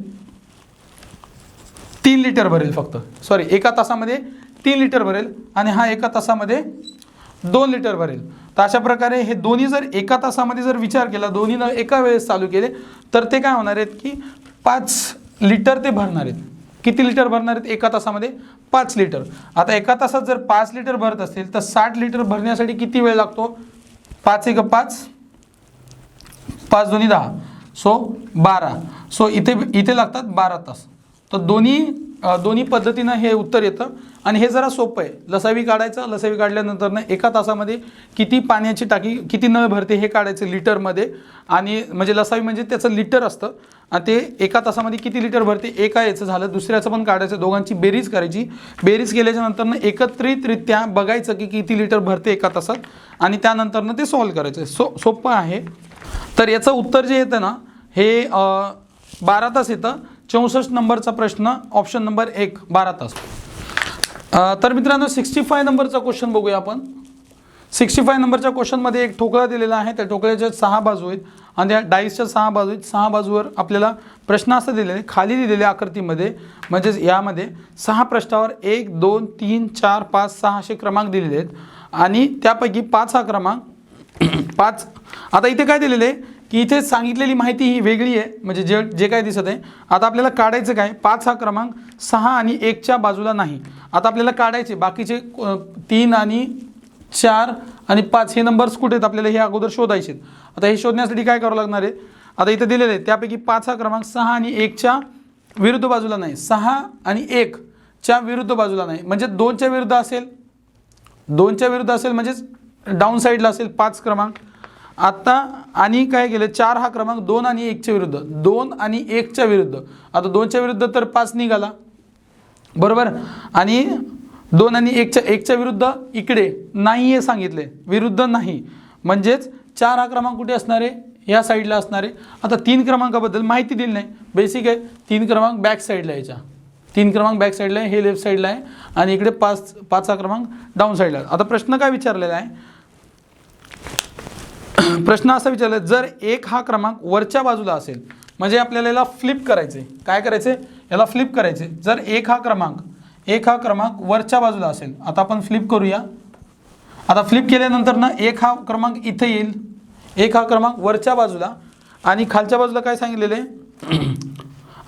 3 लिटर भरेल फक्त. सॉरी, एका तासामध्ये 3 लिटर भरेल आणि हा एका तासामध्ये 2 लिटर भरेल. तर अशा प्रकारे हे दोन्ही जर एका तासामध्ये जर विचार केला, दोन्ही नळ एका वेळेस चालू केले तर ते काय होणार आहेत की 5 लिटर ते भरणार आहेत. किती लिटर भरणार आहेत एका तासामध्ये 5 लिटर. आता एका तासात जर 5 लिटर भरत असतील तर 60 लिटर भरण्यासाठी किती वेळ लागतो 5 × 5 5 × 2 = 10 सो 12. सो इथे लागतात 12 तास. तर दोन्ही पद्धतीनं हे उत्तर येतं आणि हे जरा सोपं आहे. लसावी काढायचं, लसावी काढल्यानंतर ना एका तासामध्ये किती पाण्याची टाकी किती नळ भरते हे काढायचं लिटरमध्ये. आणि म्हणजे लसावी म्हणजे त्याचं लिटर असतं आणि ते एका तासामध्ये किती लिटर भरते एका याचं झालं. दुसऱ्याचं पण काढायचं, दोघांची बेरीज करायची. बेरीज केल्याच्या नंतरनं एकत्रितरित्या बघायचं की किती लिटर भरते एका तासात आणि त्यानंतरनं ते सॉल्व करायचं. सोपं आहे. तर याचं उत्तर जे येतं ना हे 12 तास येतं. 64 नंबरचा प्रश्न ऑप्शन नंबर 1 12 तास. तर मित्रांनो 65 नंबरचा क्वेश्चन बघूया आपण. 65 नंबरच्या क्वेश्चनमध्ये एक ठोकळा दिलेला आहे. त्या ठोकळ्याच्या 6 बाजू आहेत आणि त्या डाईसच्या 6 बाजू आहेत. 6 बाजूवर आपल्याला प्रश्न असं दिलेले आहे खाली दिलेल्या आकृतीमध्ये, म्हणजेच यामध्ये 6 पृष्ठावर 1 2 3 4 5 6 असे क्रमांक दिलेले आहेत आणि त्यापैकी 5 हा क्रमांक 5. आता इथे काय दिलेलं आहे की इथे सांगितलेली माहिती ही वेगळी आहे, म्हणजे जे काय दिसत आहे. आता आपल्याला काढायचं काय 5 हा क्रमांक 6 आणि 1च्या बाजूला नाही. आता आपल्याला काढायचे बाकीचे 3 आणि 4 आणि 5 हे नंबर्स कुठे आहेत आपल्याला हे अगोदर शोधायचे. आता हे शोधण्यासाठी काय करावं लागणार आहे. आता इथे दिलेले आहे त्यापैकी 5 हा क्रमांक 6 आणि 1च्या विरुद्ध बाजूला नाही, 6 आणि 1च्या विरुद्ध बाजूला नाही, म्हणजे 2च्या विरुद्ध असेल, 2च्या विरुद्ध असेल म्हणजेच डाऊन साईडला असेल 5 क्रमांक. आता आणि काय केलं 4 हा क्रमांक 2 आणि 1च्या विरुद्ध, 2 आणि 1च्या विरुद्ध. आता 2च्या विरुद्ध तर 5 निघाला बरोबर आणि 2 आणि 1च्या विरुद्ध इकडे नाही आहे सांगितले, विरुद्ध नाही, म्हणजेच 4 हा क्रमांक कुठे असणार आहे या साईडला असणार आहे. आता 3 क्रमांकाबद्दल माहिती दिली नाही, बेसिक आहे. 3 क्रमांक बॅक साईडला याच्या, 3 क्रमांक बॅक साईडला आहे, हे लेफ्ट साईडला आहे आणि इकडे 5 हा क्रमांक डाऊन साईडला. आता प्रश्न काय विचारलेला आहे, प्रश्न असा विचारला जर 1 हा क्रमांक वरच्या बाजूला असेल, म्हणजे आपल्याला याला फ्लिप करायचे. काय करायचे याला फ्लिप करायचे. जर 1 हा क्रमांक वरच्या बाजूला असेल, आता आपण फ्लिप करूया. आता फ्लिप केल्यानंतर ना 1 हा क्रमांक इथे येईल, 1 हा क्रमांक वरच्या बाजूला आणि खालच्या बाजूला काय सांगितलेलं आहे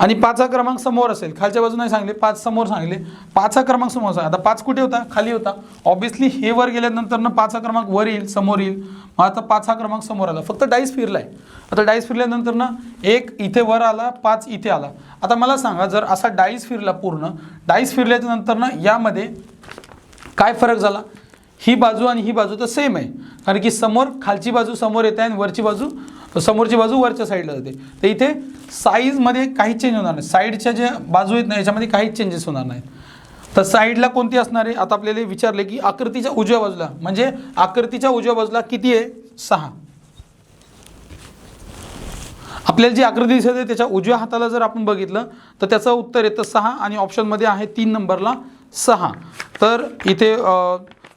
आणि 5 हा क्रमांक समोर असेल, खालच्या बाजूला नाही सांगले 5 समोर सांगले, 5 हा क्रमांक समोर सांग. आता 5 कुठे होता खाली होता, ऑब्विसली हे वर गेल्यानंतर ना 5 हा क्रमांक वर येईल समोर येईल. मग आता 5 हा क्रमांक समोर आला, फक्त डाईस फिरलाय. आता डाईस फिरल्यानंतर ना 1 इथे वर आला, 5 इथे आला. आता मला सांगा जर असा डाईस फिरला पूर्ण, डाईस फिरल्याच्या नंतर ना यामध्ये काय फरक झाला, ही बाजू आणि ही बाजू तर सेम आहे, कारण की समोर खालची बाजू समोर येते आणि वरची बाजू समोरची बाजू वरच्या साईडला जाते. तर इथे साईजमध्ये काही चेंज होणार नाही, साईडच्या ज्या बाजू आहेत ना याच्यामध्ये काहीच चेंजेस होणार नाहीत. तर साईडला कोणती असणार आहे, आता आपल्याला विचारले की आकृतीच्या उजव्या बाजूला, म्हणजे आकृतीच्या उजव्या बाजूला किती आहे 6. आपल्याला जी आकृती दिसत आहे त्याच्या उजव्या हाताला जर आपण बघितलं तर त्याचं उत्तर येतं 6 आणि ऑप्शनमध्ये आहे 3 नंबरला 6. तर इथे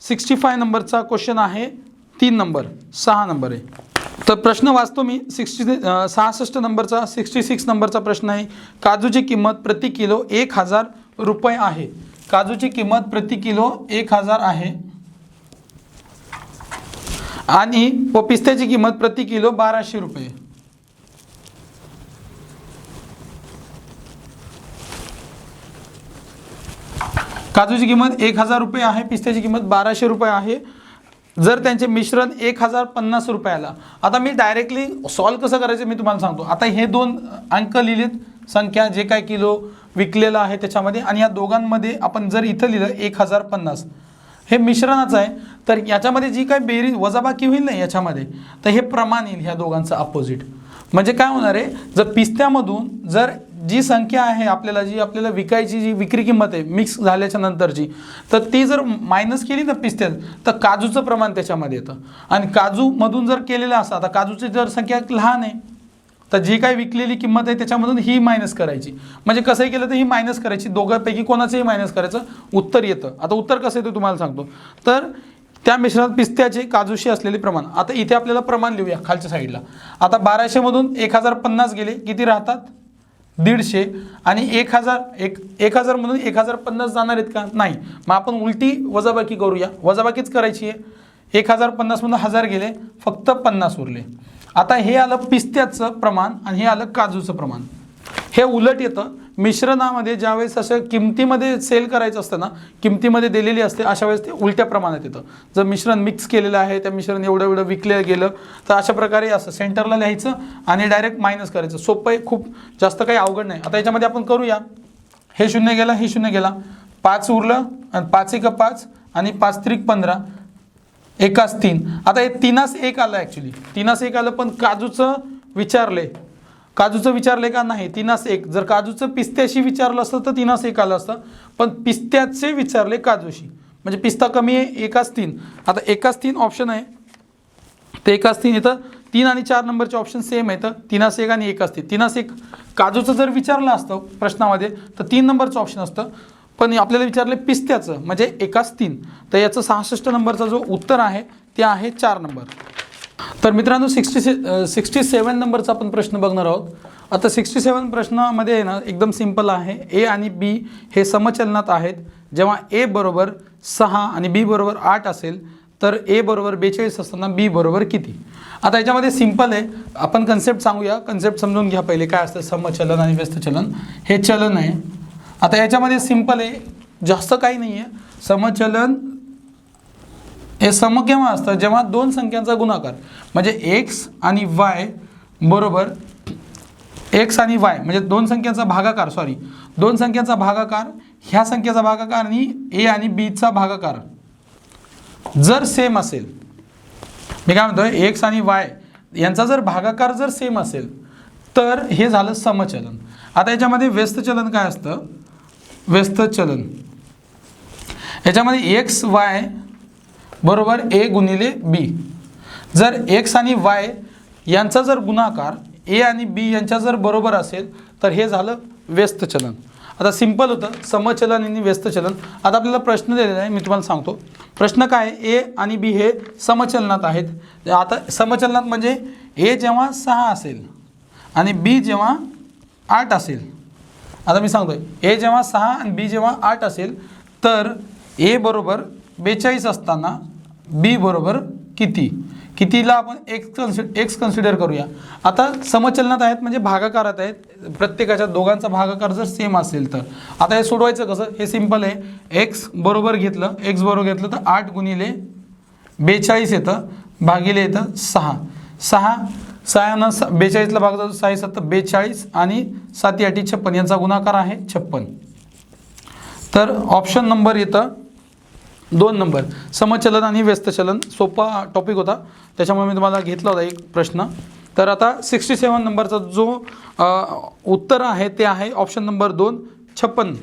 65 नंबरचा क्वेश्चन आहे 3 नंबर 6 नंबर आहे. तर प्रश्न वाचतो मी. 66 नंबरचा 66 नंबरचा प्रश्न आहे, काजूची किंमत प्रति किलो 1000 रुपये आहे. काजूची किंमत प्रति किलो 1000 आहे आणि व पिस्त्याची किंमत प्रति किलो 1200 रुपये. काजूची किंमत 1000 रुपये आहे, पिस्त्याची किंमत 1200 रुपये आहे. जर त्यांचे मिश्रण 1050 रुपयाला. आता मी डायरेक्टली सॉल्व कसं करायचं मी तुम्हाला सांगतो. आता हे 2 अंक लिहिलेत, संख्या जे काय किलो विकलेलं आहे त्याच्यामध्ये, आणि या दोघांमध्ये आपण जर इथं लिहिलं 1050 हे मिश्रणाचं आहे, तर याच्यामध्ये जी काय बेरीज वजाबाकी होईल ना याच्यामध्ये, तर हे प्रमाण येईल ह्या दोघांचं अपोजिट. म्हणजे काय होणार आहे, जर पिस्त्यामधून जर जी संख्या आहे आपल्याला विकायची जी विक्री किंमत आहे मिक्स झाल्याच्या नंतरची, तर ती जर मायनस केली ना पिस्त्यात, तर काजूचं प्रमाण त्याच्यामध्ये येतं. आणि काजूमधून जर केलेलं असतं, आता काजूची जर संख्या लहान आहे तर जी काही विकलेली किंमत आहे त्याच्यामधून ही मायनस करायची. म्हणजे कसंही केलं तर ही मायनस करायची, दोघांपैकी कोणाचंही मायनस करायचं, उत्तर येतं. आता उत्तर कसं येतं तुम्हाला सांगतो. तर त्या मिश्रणात पिस्त्याचे काजूशी असलेले प्रमाण, आता इथे आपल्याला प्रमाण लिहूया खालच्या साईडला. आता 1200 मधून 1050 गेले, किती राहतात 150. आणि 1000 मधून 1050 जाणार आहेत का, नाही. मग आपण उलटी वजाबाकी करूया, वजाबाकीच करायची आहे. 1050 मधून 1000 गेले, फक्त 50 उरले. आता हे आलं पिस्त्याचं प्रमाण आणि हे आलं काजूचं प्रमाण. हे उलट येतं मिश्रणामध्ये. ज्यावेळेस असं किमतीमध्ये सेल करायचं असतं ना, किमतीमध्ये दिलेली असते, अशा वेळेस ते उलट्या प्रमाणात येतं. जर मिश्रण मिक्स केलेलं आहे, त्या मिश्रण एवढं विकलं गेलं, तर अशा प्रकारे असं सेंटरला लिहायचं आणि डायरेक्ट मायनस करायचं. सोपं आहे, खूप जास्त काही अवघड नाही. आता याच्यामध्ये आपण करूया. हे 0 गेला, हे 0 गेला, 5 उरलं आणि 5 1 5 आणि 5 3 15, एकाच 3. आता हे 3 1 आलं, ॲक्च्युली 3 1 आलं, पण काजूचं विचारले का नाही. 3 1, जर काजूचं पिस्त्याशी विचारलं असतं तर 3 1 आलं असतं, पण पिस्त्याचे विचारले काजूशी, म्हणजे पिस्ता कमी आहे, एकाच 3. आता एकाच 3 ऑप्शन आहे, ते एकाच 3 येतं. 3 आणि 4 नंबरचे ऑप्शन सेम येतं, 3 1 आणि एकाच 3. 3 1 काजूचं जर विचारलं असतं प्रश्नामध्ये तर 3 नंबरचं ऑप्शन असतं, पण आपल्याला विचारले पिस्त्याचं, म्हणजे एकाच 3. तर याचं 66 नंबरचा जो उत्तर आहे ते आहे 4 नंबर. तर मित्रांनो 67 नंबरचा आपण प्रश्न बघणार आहोत. आता 67 प्रश्नामध्ये आहे ना, एकदम सिंपल आहे. ए आणि बी हे समचलनात आहेत. जेव्हा ए बरोबर 6 आणि बी बरोबर 8 असेल तर ए बरोबर 42 असताना बी बरोबर किती. आता याच्यामध्ये सिंपल आहे, आपण कन्सेप्ट सांगूया. कन्सेप्ट समजून घ्या पहिले. काय असतं समचलन आणि व्यस्त चलन. हे चलन आहे. आता याच्यामध्ये सिंपल आहे, जास्त काही नाही आहे. समचलन हे सम केव्हा असतं, जेव्हा दोन संख्यांचा गुणाकार, म्हणजे एक्स आणि वाय बरोबर एक्स आणि वाय म्हणजे दोन संख्यांचा भागाकार, दोन संख्यांचा भागाकार, ह्या संख्येचा भागाकार आणि ए आणि बीचा भागाकार जर सेम असेल. मी काय म्हणतोय, एक्स आणि वाय यांचा जर भागाकार जर सेम असेल तर हे झालं समचलन. आता याच्यामध्ये व्यस्त चलन काय असतं, व्यस्त चलन याच्यामध्ये एक्स वाय बरोबर ए गुणिले बी. जर एक्स आणि वाय यांचा जर गुणाकार ए आणि बी यांच्या जर बरोबर असेल तर हे झालं व्यस्त चलन. आता सिंपल होतं समचलन आणि व्यस्त चलन. आता आपल्याला प्रश्न दिलेला आहे, मी तुम्हाला सांगतो प्रश्न काय आहे. ए आणि बी हे समचलनात आहेत. आता समचलनात म्हणजे ए जेव्हा 6 असेल आणि बी जेव्हा 8 असेल. आता मी सांगतोय ए जेव्हा 6 आणि बी जेव्हा 8 असेल तर ए बरोबर 42 असताना बी बरोबर कितीला आपण एक्स कन्सिडर करूया. आता समचलनात आहेत म्हणजे भागाकारात आहेत, प्रत्येकाच्या दोघांचा भागाकार जर सेम असेल तर. आता हे सोडवायचं कसं, हे सिंपल आहे. एक्स बरोबर घेतलं तर 8 गुणिले 42 येतं, भागिले येतं 6. 6 42ला भाग 6 7 42 आणि 7 8 56 यांचा गुणाकार आहे 56. तर ऑप्शन नंबर येतं 2 नंबर. समचलन आणि व्यस्त चलन सोपा टॉपिक होता, त्याच्यामुळे मी तुम्हाला घेतला होता एक प्रश्न. तर आता 67 नंबरचा जो उत्तर आहे ते आहे ऑप्शन नंबर 2 56.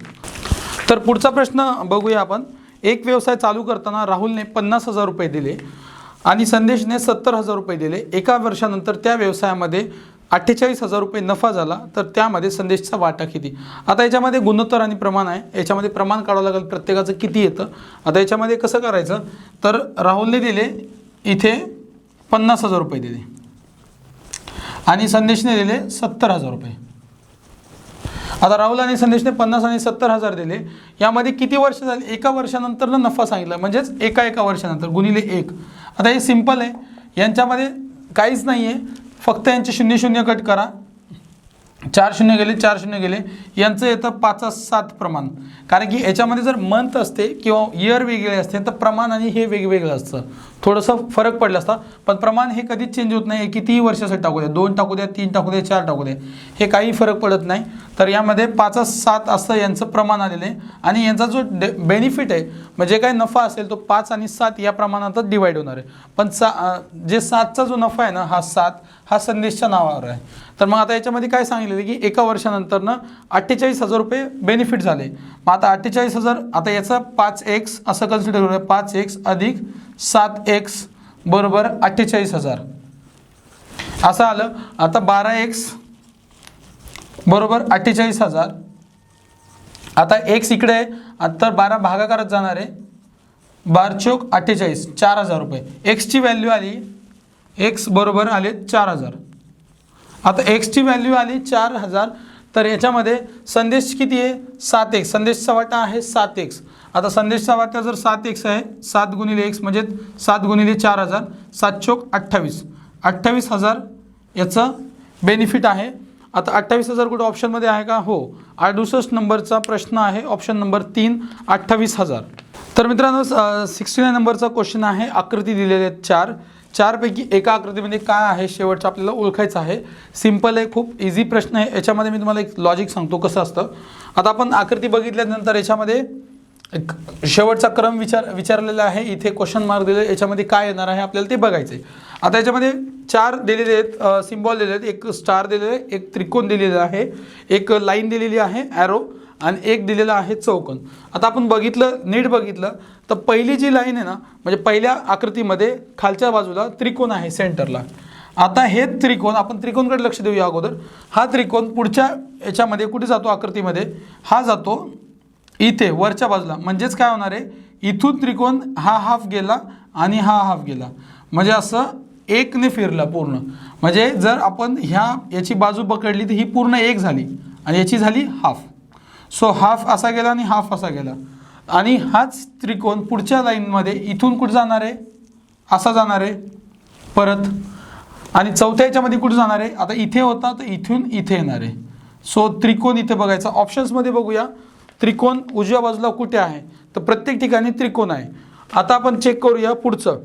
तर पुढचा प्रश्न बघूया आपण. एक व्यवसाय चालू करताना राहुलने 50,000 रुपये दिले आणि संदेशने 70,000 रुपये दिले. एका वर्षानंतर त्या व्यवसायामध्ये 48,000 रुपये नफा झाला, तर त्यामध्ये संदेशचा वाटा किती. आता याच्यामध्ये गुणोत्तर आणि प्रमाण आहे, याच्यामध्ये प्रमाण काढावं लागेल प्रत्येकाचं किती येतं. आता याच्यामध्ये कसं करायचं, तर राहुलने दिले इथे 50,000 रुपये दिले आणि संदेशने दिले 70,000 रुपये. आता राहुल आणि संदेशने 50 आणि 70,000 दिले. यामध्ये किती वर्ष झाली, एका वर्षानंतर नफा सांगितला, म्हणजेच एका वर्षानंतर गुणिले 1. आता हे सिंपल आहे, यांच्यामध्ये काहीच नाही आहे, फक्त यांचे 0 0 कट करा. 4 0 गेले 4 0 गेले, यांचं येतं 5 7 प्रमाण. कारण की याच्यामध्ये जर मंथ असते किंवा इयर वेगळे असते तर प्रमाण आणि हे वेगवेगळं असतं, थोडंसं फरक पडला असता. पण प्रमाण हे कधीच चेंज होत नाही, कितीही वर्षासाठी टाकू द्या, 2 टाकू द्या, 3 टाकू द्या, 4 टाकू द्या, हे काही फरक पडत नाही. तर यामध्ये 5 7 असं यांचं प्रमाण आलेलं आहे. आणि यांचा जो बेनिफिट आहे म्हणजे काय नफा असेल तो 5 आणि 7 या प्रमाणातच डिवाईड होणार आहे. पण जे 7चा जो नफा आहे ना, हा 7 हा संदेशच्या नावावर आहे. तर मग आता याच्यामध्ये काय सांगितलेलं की एका वर्षानंतरनं 48,000 रुपये बेनिफिट झाले. मग आता 48,000 आता याचा 5x असं कन्सिडर करूया. 5x अधिक 7x बरोबर 48,000 असं आलं. आता 12x बरोबर 48,000. आता x इकडे आहे, तर 12 भागाकारात जाणार आहे. 12 चौक 48 4,000 रुपये. x ची व्हॅल्यू आली, x बरोबर आले 4,000. आता x ची व्हॅल्यू आली 4,000. तर याच्यामध्ये संदेश किती आहे 7x. संदेशचा वाटा आहे 7x. आता संदेशचा वाटा जर 7x आहे, 7 गुणिले x म्हणजे 7 गुणिले 4,000, 7 चौक 28 28,000 याचं बेनिफिट आहे. आता 28,000 कुठं ऑप्शनमध्ये आहे का? हो, 68 नंबरचा प्रश्न आहे, ऑप्शन नंबर 3 28,000. तर मित्रांनो 69 नंबरचा क्वेश्चन आहे. आकृती दिलेले आहेत 4 पैकी एका आकृतीमध्ये काय आहे शेवटचं आपल्याला ओळखायचं आहे. सिंपल आहे, खूप इझी प्रश्न आहे. याच्यामध्ये मी तुम्हाला एक लॉजिक सांगतो कसं असतं. आता आपण आकृती बघितल्यानंतर याच्यामध्ये शेवटचा क्रम विचारलेला आहे. इथे क्वेश्चन मार्क दिले, याच्यामध्ये काय येणार आहे आपल्याला ते बघायचं आहे. आता याच्यामध्ये 4 दिलेले आहेत, सिम्बॉल दिलेले आहेत. एक स्टार दिलेलं आहे, एक त्रिकोण दिलेला आहे, एक लाईन दिलेली आहे ॲरो, आणि एक दिलेला आहे चौकोन. आता आपण नीट बघितलं तर पहिली जी लाईन आहे ना, म्हणजे पहिल्या आकृतीमध्ये खालच्या बाजूला त्रिकोण आहे सेंटरला. आता हे त्रिकोण आपण त्रिकोणकडे लक्ष देऊया अगोदर. हा त्रिकोण पुढच्या याच्यामध्ये कुठे जातो आकृतीमध्ये? हा जातो इथे वरच्या बाजूला. म्हणजेच काय होणार आहे, इथून त्रिकोण हा हाफ गेला आणि हा हाफ गेला, म्हणजे असं एकने फिरला पूर्ण. म्हणजे जर आपण याची बाजू पकडली तर ही पूर्ण एक झाली आणि याची झाली हाफ. सो हाफ असा गेला आणि हाफ असा गेला. आणि हाच त्रिकोण पुढच्या लाईनमध्ये इथून कुठं जाणार आहे? असा जाणार आहे परत. आणि चौथ्या याच्यामध्ये कुठं जाणार आहे? आता इथे होता तर इथून इथे येणार आहे. सो त्रिकोण इथे बघायचा. ऑप्शन्समध्ये बघूया त्रिकोण उजव्या बाजूला कुठे आहे? तर प्रत्येक ठिकाणी त्रिकोण आहे. आता आपण चेक करूया पुढचं.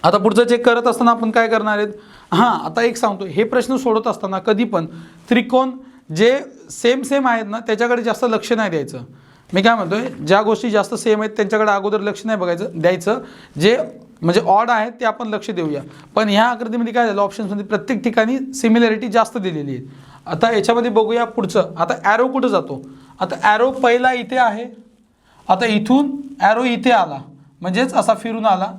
आता पुढचं चेक करत असताना आपण काय करणार आहेत? हां, आता एक सांगतो, हे प्रश्न सोडत असताना कधी पण त्रिकोण जे सेम आहेत ना त्याच्याकडे जास्त लक्ष नाही द्यायचं. मी काय म्हणतोय, ज्या गोष्टी जास्त सेम आहेत त्यांच्याकडे अगोदर लक्ष नाही द्यायचं. जे म्हणजे ऑड आहेत ते आपण लक्ष देऊया. पण ह्या आकृतीमध्ये काय झालं, ऑप्शन्समध्ये प्रत्येक ठिकाणी सिमिलॅरिटी जास्त दिलेली आहे. आता याच्यामध्ये बघूया पुढचं. आता ॲरो कुठं जातो? आता ॲरो पहिला इथे आहे. आता इथून ॲरो इथे आला म्हणजेच असा फिरून आला.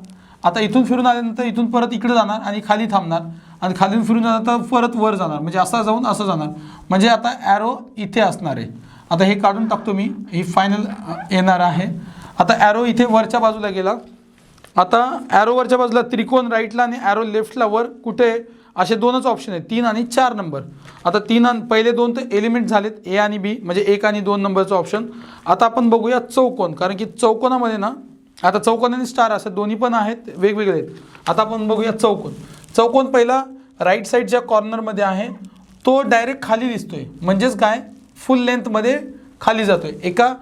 आता इथून फिरून आल्यानंतर इथून परत इकडे जाणार आणि खाली थांबणार आणि खालीून फिरून जाणार परत वर जाणार, म्हणजे असा जाऊन असं जाणार. म्हणजे आता ॲरो इथे असणार आहे. आता हे काढून टाकतो मी, ही फायनल येणार आहे. आता ॲरो इथे वरच्या बाजूला गेला. आता ॲरो वरच्या बाजूला त्रिकोण राईटला आणि ॲरो लेफ्टला वर कुठे? असे दोनच ऑप्शन आहेत, 3 आणि 4 नंबर. आता पहिले दोन तर एलिमेंट झालेत, ए आणि बी, म्हणजे 1 आणि 2 नंबरचं ऑप्शन. आता आपण बघूया चौकोन, कारण की चौकोनामध्ये ना आता चौकोन आणि स्टार असं दोन्ही पण आहेत, वेगवेगळे आहेत. आता आपण बघूया चौकोन पहिला राईट साईडच्या कॉर्नरमध्ये आहे. तो डायरेक्ट खाली दिसतोय, म्हणजेच काय फुल लेंथमध्ये खाली जातोय. एका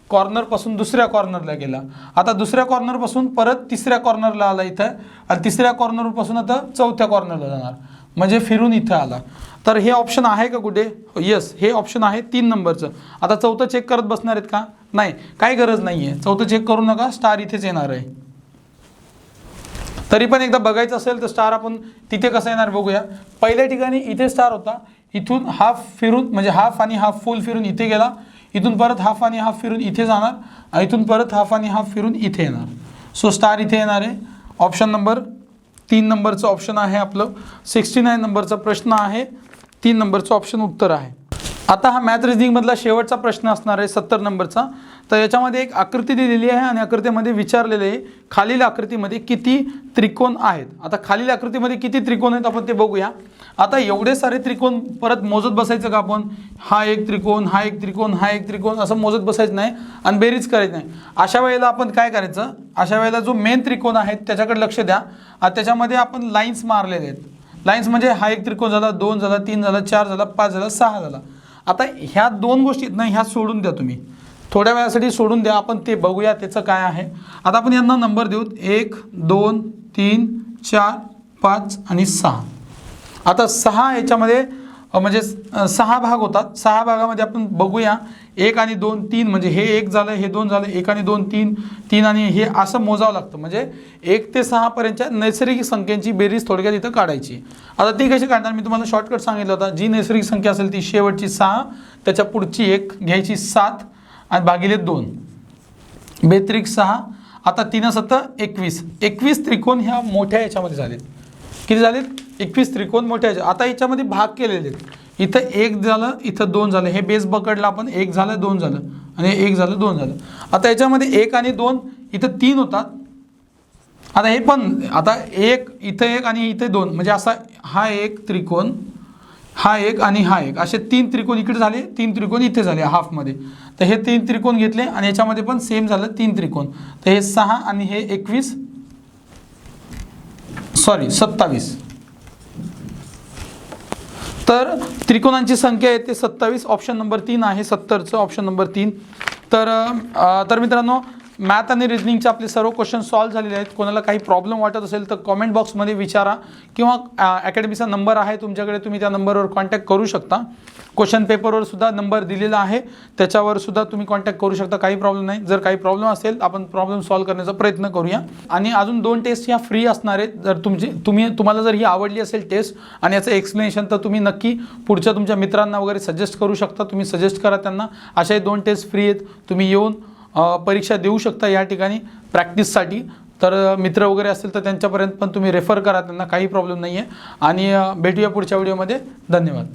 कॉर्नरपासून दुसऱ्या कॉर्नरला गेला. आता दुसऱ्या कॉर्नरपासून परत तिसऱ्या कॉर्नरला आला इथं, आणि तिसऱ्या कॉर्नरपासून आता चौथ्या कॉर्नरला जाणार, म्हणजे फिरून इथं आला. तर हे ऑप्शन आहे का कुठे? येस, हे ऑप्शन आहे 3 नंबरचं. आता चौथं चेक करत बसणार आहेत का? नाही, काही गरज नाही आहे. चौथं चेक करू नका, स्टार इथेच येणार आहे. तरी पण एकदा बघायचं असेल तर स्टार आपण तिथे कसं येणार बघूया. पहिल्या ठिकाणी इथे स्टार होता, इथून हाफ फिरून म्हणजे हाफ आणि हाफ फुल फिरून इथे गेला, इथून परत हाफ आणि हाफ फिरून इथे जाणार, आणि इथून परत हाफ आणि हाफ फिरून इथे येणार. सो स्टार इथे येणार आहे. ऑप्शन नंबर 3 नंबरचं ऑप्शन आहे आपलं. 69 नंबरचा प्रश्न आहे, 3 नंबरचं ऑप्शन उत्तर आहे. आता हा मॅथ रिझनिंगमधला शेवटचा प्रश्न असणार आहे 70 नंबरचा. तर याच्यामध्ये एक आकृती दिलेली आहे आणि आकृतीमध्ये विचारलेले आहे खालील आकृतीमध्ये किती त्रिकोण आहेत. आता खालील आकृतीमध्ये किती त्रिकोण आहेत आपण ते बघूया. आता एवढे सारे त्रिकोण परत मोजत बसायचं का आपण? हा एक त्रिकोण, हा एक त्रिकोण, हा एक त्रिकोण असं मोजत बसायचं नाही आणि बेरीज करायची नाही. अशा वेळेला आपण काय करायचं, अशा वेळेला जो मेन त्रिकोण आहे त्याच्याकडे लक्ष द्या. त्याच्यामध्ये आपण लाईन्स मारलेले आहेत. लाईन्स म्हणजे हा एक त्रिकोण झाला, 2 झाला, 3 झाला, 4 झाला, 5 झाला, 6 झाला. आता ह्या 2 गोष्टी नाही, ह्या सोडून द्या, तुम्ही थोड्या वेळासाठी सोडून द्या, आपण ते बघूया त्याचं काय आहे. आता आपण यांना नंबर देऊ, 1 2 3 4 5 आणि 6. आता 6 याच्यामध्ये म्हणजे 6 भाग होतात. 6 भागामध्ये आपण बघूया 1 आणि 2 3, म्हणजे हे 1 झालं, हे 2 झालं, 1 आणि 2 3, 3 आणि हे असं मोजावं लागतं. म्हणजे 1 ते 6 पर्यंतच्या नैसर्गिक संख्यांची बेरीज थोडक्यात इथं काढायची. आता ती कशी काढणार, मी तुम्हाला शॉर्टकट सांगितलं होता. जी नैसर्गिक संख्या असेल ती शेवटची 6, त्याच्या पुढची 1 घ्यायची 7 आणि भागिले 2, बेत्रिक 6. आता 3 7 21, 21 त्रिकोण ह्या मोठ्या याच्यामध्ये झालेत. किती झालेत? 21 त्रिकोण मोठ्या याच्या. आता याच्यामध्ये भाग केलेले आहेत. इथं 1 झालं, इथं 2 झालं, हे बेस पकडला आपण, 1 झालं 2 झालं आणि 1 झालं 2 झालं. आता याच्यामध्ये 1 आणि 2 इथं 3 होतात. आता हे पण आता 1 इथं 1 आणि इथे 2, म्हणजे असा हा एक त्रिकोण, हा एक आणि हा एक, असे 3 त्रिकोण इकडे झाले, 3 त्रिकोण इथे झाले हाफमध्ये. तर हे 3 त्रिकोण घेतले आणि याच्यामध्ये पण सेम झालं 3 त्रिकोण. तर हे 6 आणि हे 27. तर त्रिकोणांची संख्या आहे ते 27. ऑप्शन नंबर 3 आहे 70चं, ऑप्शन नंबर 3. तर मित्रांनो, मॅथ आणि रिजनिंगचे आपले सर्व क्वेश्चन सॉल्व्ह झालेले आहेत. कोणाला काही प्रॉब्लेम वाटत असेल तर कॉमेंट बॉक्समध्ये विचारा किंवा अकॅडमीचा नंबर आहे तुमच्याकडे, तुम्ही त्या नंबरवर कॉन्टॅक्ट करू शकता. क्वेश्चन पेपरवर सुद्धा नंबर दिलेला आहे, त्याच्यावर सुद्धा तुम्ही कॉन्टॅक्ट करू शकता. काही प्रॉब्लेम नाही. जर काही प्रॉब्लेम असेल आपण प्रॉब्लेम सॉल्व्ह करण्याचा प्रयत्न करूया. आणि अजून 2 टेस्ट ह्या फ्री असणार आहेत. जर तुम्हाला जर ही आवडली असेल टेस्ट आणि याचं एक्सप्लेनेशन, तर तुम्ही नक्की पुढच्या तुमच्या मित्रांना वगैरे सजेस्ट करू शकता. तुम्ही सजेस्ट करा त्यांना. अशाही 2 टेस्ट फ्री आहेत, तुम्ही येऊन परीक्षा देऊ शकता या ठिकाणी प्रॅक्टिससाठी. तर मित्र वगैरे असतील तर त्यांच्यापर्यंत पण तुम्ही रेफर करा त्यांना, काही प्रॉब्लेम नाही आहे. आणि भेटूया पुढच्या व्हिडिओमध्ये. धन्यवाद.